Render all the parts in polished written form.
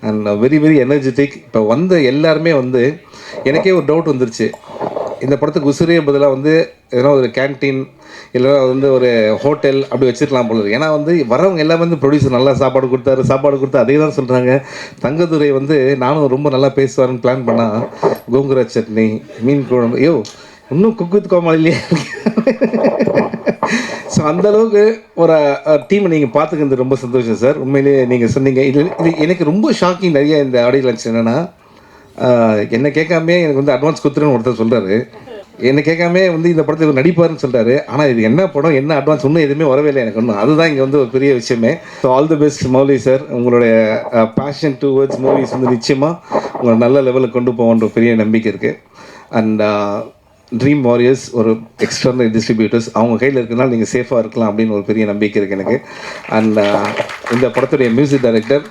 And very very energetic. இப்போ வந்த எல்லாருமே வந்து எனக்கே ஒரு டவுட் வந்துருச்சு, இந்த படத்துக்கு உசுரே பதிலாக வந்து எதனா ஒரு கேன்டீன் இல்லை வந்து ஒரு ஹோட்டல் அப்படி வச்சுருக்கலாம் போல. ஏன்னா வந்து வரவங்க எல்லாமே வந்து ப்ரொடியூசர் நல்லா சாப்பாடு கொடுத்தா அதே தான் சொல்கிறாங்க. தங்கதுரை வந்து நானும் ரொம்ப நல்லா பேசுவாருன்னு பிளான் பண்ணால் கோங்குரா சட்னி, மீன் குழம்பு, ஐயோ இன்னும் குக் வித் கோமாளிலேயே. ஸோ அந்தளவுக்கு ஒரு டீமை நீங்கள் பார்த்துக்கிறது ரொம்ப சந்தோஷம் சார். உண்மையிலேயே நீங்கள் சொன்னீங்க இது இது எனக்கு ரொம்ப ஷாக்கிங். நிறைய இந்த ஆடியோ லான்ச் என்னென்னா, என்னை கேட்காமே எனக்கு வந்து அட்வான்ஸ் கொடுத்துருன்னு ஒருத்தர் சொல்கிறாரு. என்னை கேட்காமே வந்து இந்த படத்தை இவர் நடிப்பாருன்னு சொல்கிறாரு. ஆனால் இது என்ன படம், என்ன அட்வான்ஸ், இன்னும் எதுவுமே வரவே இல்லை எனக்கு ஒன்றும். அதுதான் இங்கே வந்து ஒரு பெரிய விஷயமே. So all the best Mouli sir. உங்களுடைய பேஷன் டுவர்ட்ஸ் மூவிஸ் வந்து நிச்சயமாக உங்களை நல்ல லெவலுக்கு கொண்டு போகன்ற பெரிய நம்பிக்கை இருக்குது. அண்ட் ட்ரீம் வாரியர்ஸ் ஒரு எக்ஸ்டர்னல் டிஸ்ட்ரிபியூட்டர்ஸ் அவங்க கையில் இருக்கிறனால நீங்கள் சேஃபாக இருக்கலாம் அப்படின்னு ஒரு பெரிய நம்பிக்கை இருக்குது எனக்கு. அண்ட் இந்த படத்துடைய மியூசிக் டைரக்டர்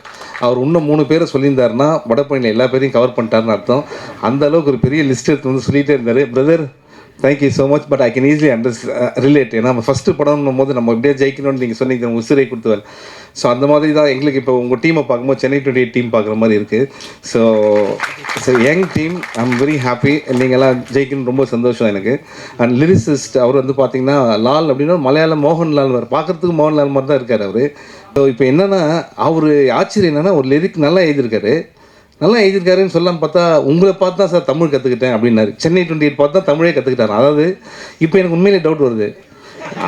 அவர் இன்னும் 3 பேரை சொல்லியிருந்தாருன்னா வடபழனியில் எல்லா பேரையும் கவர் பண்ணிட்டாருன்னு அர்த்தம். அந்த அளவுக்கு ஒரு பெரிய லிஸ்ட் எடுத்து வந்து சொல்லிகிட்டே இருந்தார். Brother thank you so much. But I can easily relate. ஏன்னா நம்ம ஃபஸ்ட்டு படம்னும் போது நம்ம எப்படியே ஜெயிக்கணும்னு நீங்கள் சொன்னீங்க, உசுரை கொடுத்துவார். ஸோ அந்த மாதிரி தான் எங்களுக்கு இப்போ உங்கள் டீமை பார்க்கும்போது சென்னை 28 டீம் பார்க்குற மாதிரி இருக்குது. So young team, I am very happy. நீங்கள்லாம் ஜெயிக்கணும்னு ரொம்ப சந்தோஷம் எனக்கு. அண்ட் லிரிசிஸ்ட் அவர் வந்து பார்த்தீங்கன்னா லால் அப்படின்னா மலையாளம் மோகன்லால் வர பார்க்குறதுக்கு மோகன்லால் மாதிரி தான் இருக்கார் அவர். ஸோ இப்போ என்னென்னா அவர் ஆச்சரியம் என்னென்னா ஒரு லிரிக் நல்லா எழுதியிருக்காருன்னு சொல்லலான்னு பார்த்தா உங்களை பார்த்து தான் சார் தமிழ் கற்றுக்கிட்டேன் அப்படின்னாரு. சென்னை 28 பார்த்து தான் தமிழே கற்றுக்கிட்டாரு. அதாவது இப்போ எனக்கு உண்மையிலே டவுட் வருது,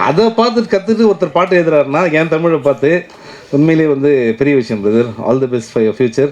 அதை பார்த்துட்டு கற்றுட்டு ஒருத்தர் பாட்டு எழுதுறாருன்னா என் தமிழை பார்த்து உண்மையிலே வந்து பெரிய விஷயம் brother. All the best for your future.